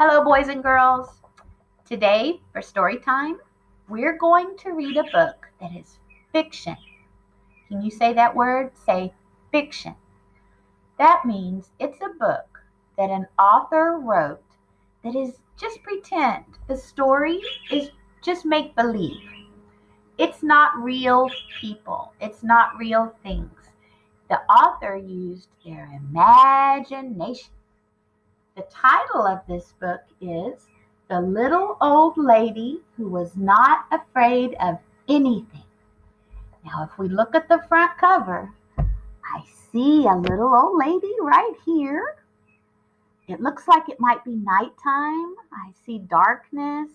Hello, boys and girls. Today, for story time, we're going to read a book that is fiction. Can you say that word? Say fiction. That means it's a book that an author wrote that is just pretend. The story is just make believe. It's not real people, it's not real things. The author used their imagination. The title of this book is The Little Old Lady Who Was Not Afraid of Anything. Now, if we look at the front cover, I see a little old lady right here. It looks like it might be nighttime. I see darkness.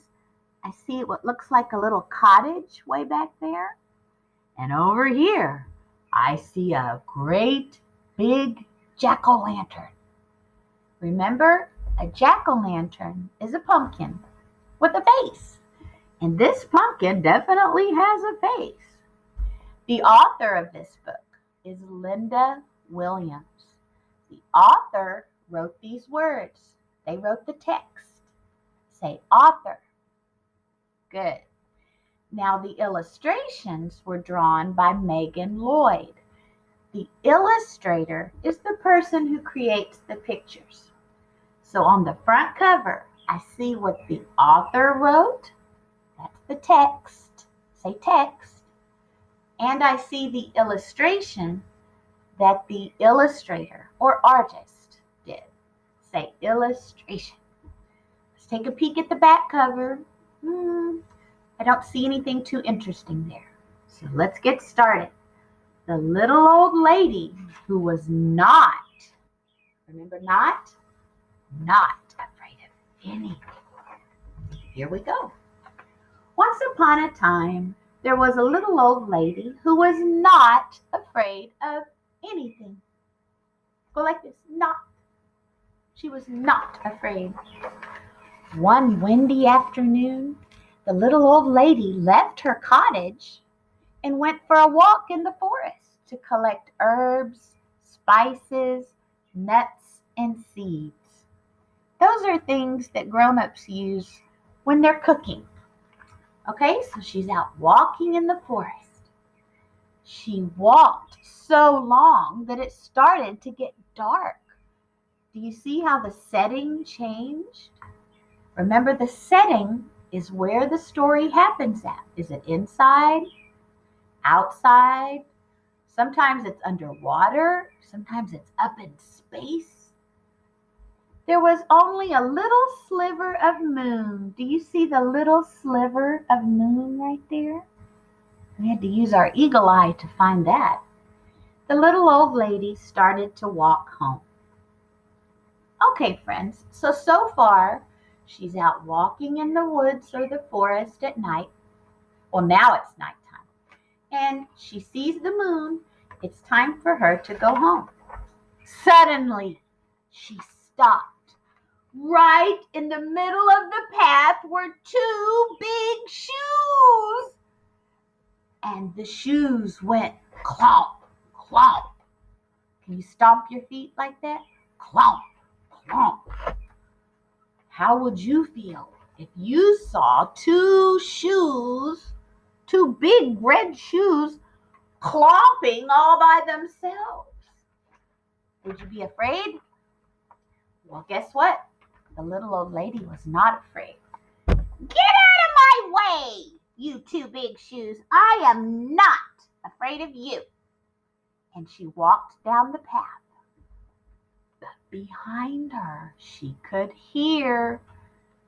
I see what looks like a little cottage way back there. And over here, I see a great big jack-o'-lantern. Remember, a jack-o'-lantern is a pumpkin with a face. And this pumpkin definitely has a face. The author of this book is Linda Williams. The author wrote these words. They wrote the text. Say author. Good. Now the illustrations were drawn by Megan Lloyd. The illustrator is the person who creates the pictures. So on the front cover, I see what the author wrote. That's the text. Say text. And I see the illustration that the illustrator or artist did. Say illustration. Let's take a peek at the back cover. I don't see anything too interesting there. So let's get started. The little old lady who was not, remember not afraid of anything. Here we go. Once upon a time, there was a little old lady who was not afraid of anything. Go like this, not. She was not afraid. One windy afternoon, the little old lady left her cottage and went for a walk in the forest to collect herbs, spices, nuts, and seeds. Those are things that grown-ups use when they're cooking. Okay, so she's out walking in the forest. She walked so long that it started to get dark. Do you see how the setting changed? Remember, the setting is where the story happens at. Is it inside? Outside? Sometimes it's underwater. Sometimes it's up in space. There was only a little sliver of moon. Do you see the little sliver of moon right there? We had to use our eagle eye to find that. The little old lady started to walk home. Okay, friends, so far, she's out walking in the woods or the forest at night. Well, now it's nighttime. And she sees the moon. It's time for her to go home. Suddenly, she stopped. Right in the middle of the path were two big shoes. And the shoes went clomp, clomp. Can you stomp your feet like that? Clomp, clomp. How would you feel if you saw two shoes, two big red shoes, clomping all by themselves? Would you be afraid? Well, guess what? The little old lady was not afraid. Get out of my way, you two big shoes. I am not afraid of you. And she walked down the path. But behind her, she could hear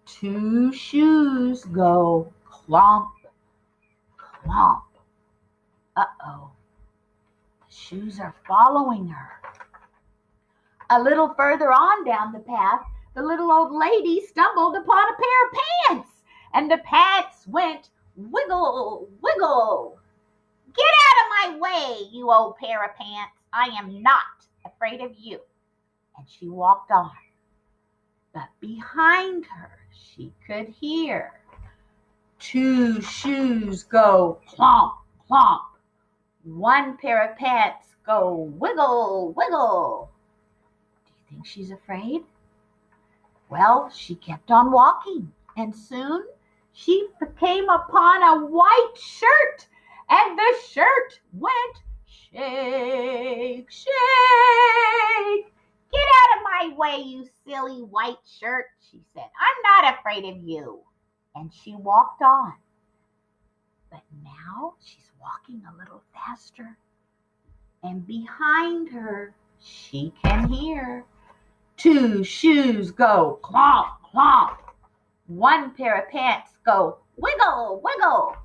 two shoes go clomp, clomp. Uh-oh. The shoes are following her. A little further on down the path, the little old lady stumbled upon a pair of pants, and the pants went wiggle, wiggle. Get out of my way, you old pair of pants. I am not afraid of you. And she walked on. But behind her, she could hear two shoes go clomp, clomp. One pair of pants go wiggle, wiggle. Do you think she's afraid? Well, she kept on walking, and soon she came upon a white shirt, and the shirt went shake, shake. Get out of my way, you silly white shirt, she said. I'm not afraid of you. And she walked on. But now she's walking a little faster, and behind her she can hear two shoes go clomp, clomp. One pair of pants go wiggle, wiggle.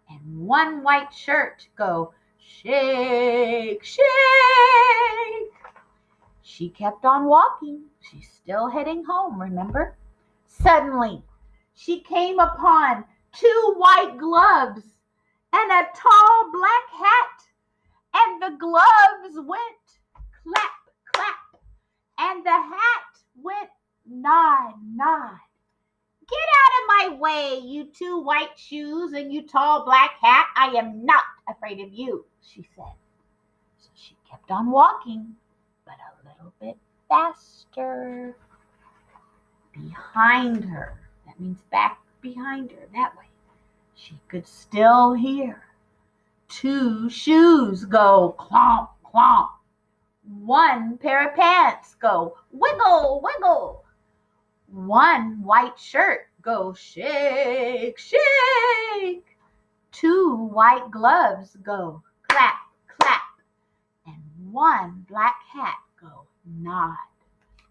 And one white shirt go shake, shake. She kept on walking. She's still heading home, remember? Suddenly, she came upon two white gloves and a tall black hat. And the gloves went clap, clap. And the hat went nod, nod. Get out of my way, you two white shoes and you tall black hat. I am not afraid of you, she said. So she kept on walking, but a little bit faster. Behind her, that means back behind her, that way, she could still hear two shoes go clomp, clomp. One pair of pants go wiggle, wiggle. One white shirt go shake, shake. Two white gloves go clap, clap. And one black hat go nod,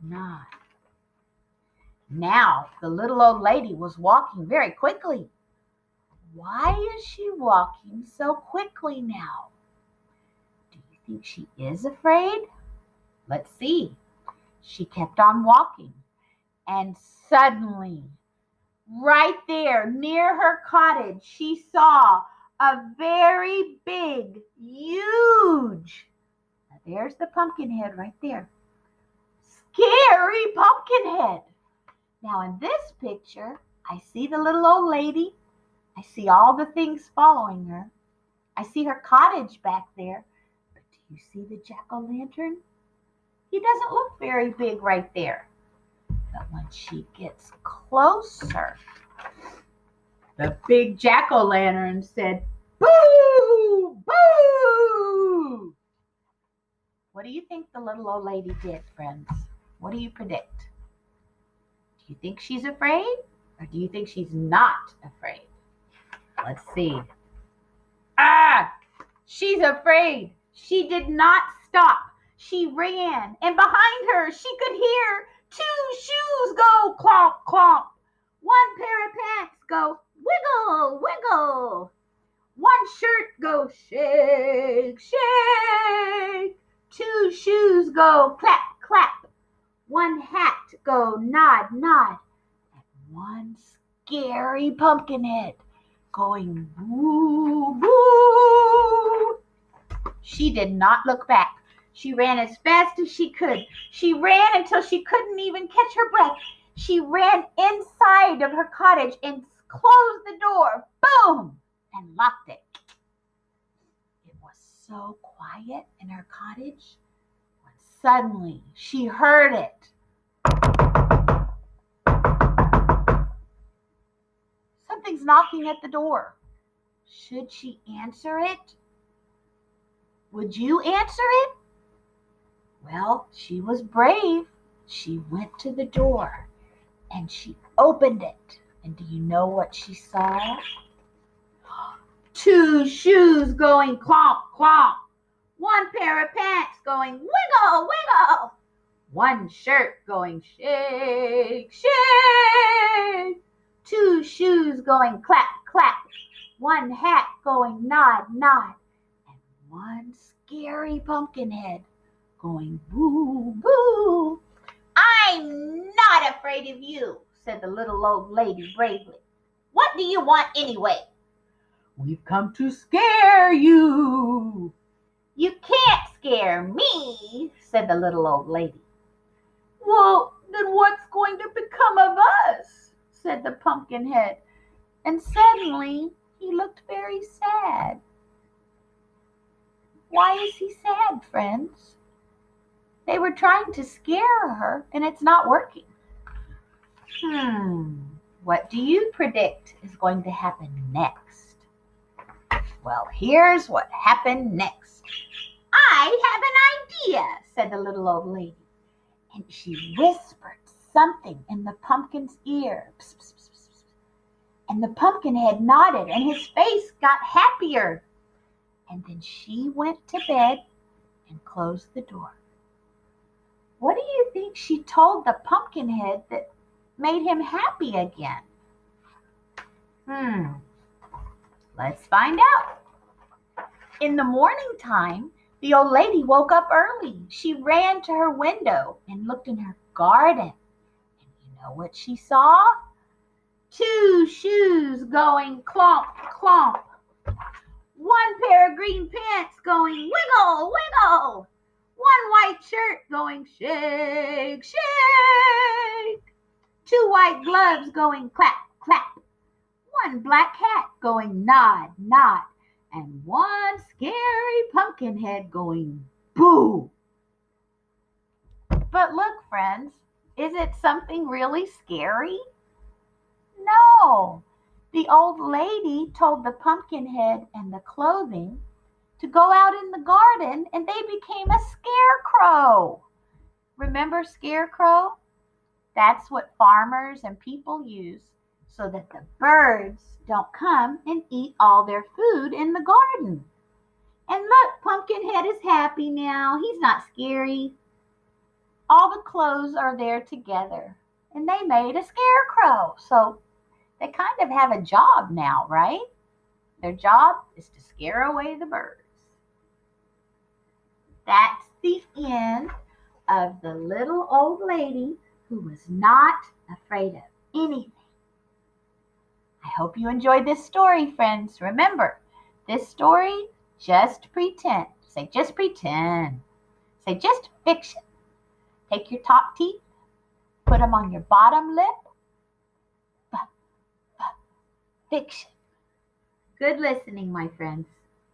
nod. Now the little old lady was walking very quickly. Why is she walking so quickly now? Do you think she is afraid? Let's see. She kept on walking, and suddenly, right there near her cottage, she saw a very big, huge, now there's the pumpkin head right there, scary pumpkin head. Now in this picture, I see the little old lady. I see all the things following her. I see her cottage back there. But do you see the jack-o'-lantern? He doesn't look very big right there. But when she gets closer, the big jack-o'-lantern said, "Boo! Boo!" What do you think the little old lady did, friends? What do you predict? Do you think she's afraid? Or do you think she's not afraid? Let's see. She's afraid. She did not stop. She ran, and behind her she could hear two shoes go clomp, clomp. One pair of pants go wiggle, wiggle. One shirt go shake, shake. Two shoes go clap, clap. One hat go nod, nod. And one scary pumpkin head going woo, woo. She did not look back. She ran as fast as she could. She ran until she couldn't even catch her breath. She ran inside of her cottage and closed the door, boom, and locked it. It was so quiet in her cottage when suddenly she heard it. Something's knocking at the door. Should she answer it? Would you answer it? Well, she was brave. She went to the door and she opened it. And do you know what she saw? Two shoes going clomp, clomp. One pair of pants going wiggle, wiggle. One shirt going shake, shake. Two shoes going clap, clap. One hat going nod, nod. And one scary pumpkin head going boo, boo. I'm not afraid of you, said the little old lady bravely. What do you want anyway? We've come to scare you. You can't scare me, said the little old lady. Well, then what's going to become of us? Said the pumpkin head. And suddenly he looked very sad. Why is he sad, friends? They were trying to scare her, and it's not working. What do you predict is going to happen next? Well, here's what happened next. I have an idea, said the little old lady. And she whispered something in the pumpkin's ear. Psst, psst, psst, psst. And the pumpkin head nodded and his face got happier. And then she went to bed and closed the door. What do you think she told the pumpkin head that made him happy again? Let's find out. In the morning time, the old lady woke up early. She ran to her window and looked in her garden. And you know what she saw? 2 shoes going clomp, clomp. 1 pair of green pants going wiggle, wiggle. 1 white shirt going shake, shake. 2 white gloves going clap, clap. 1 black hat going nod, nod. And 1 scary pumpkin head going boo. But look, friends, is it something really scary? No. The old lady told the pumpkin head and the clothing to go out in the garden and they became a scarecrow. Remember scarecrow? That's what farmers and people use so that the birds don't come and eat all their food in the garden. And look, Pumpkinhead is happy now. He's not scary. All the clothes are there together. And they made a scarecrow. So they kind of have a job now, right? Their job is to scare away the birds. That's the end of the little old lady who was not afraid of anything. I hope you enjoyed this story, friends. Remember, this story, just pretend. Say just pretend. Say just fiction. Take your top teeth, put them on your bottom lip. Fiction. Good listening, my friends.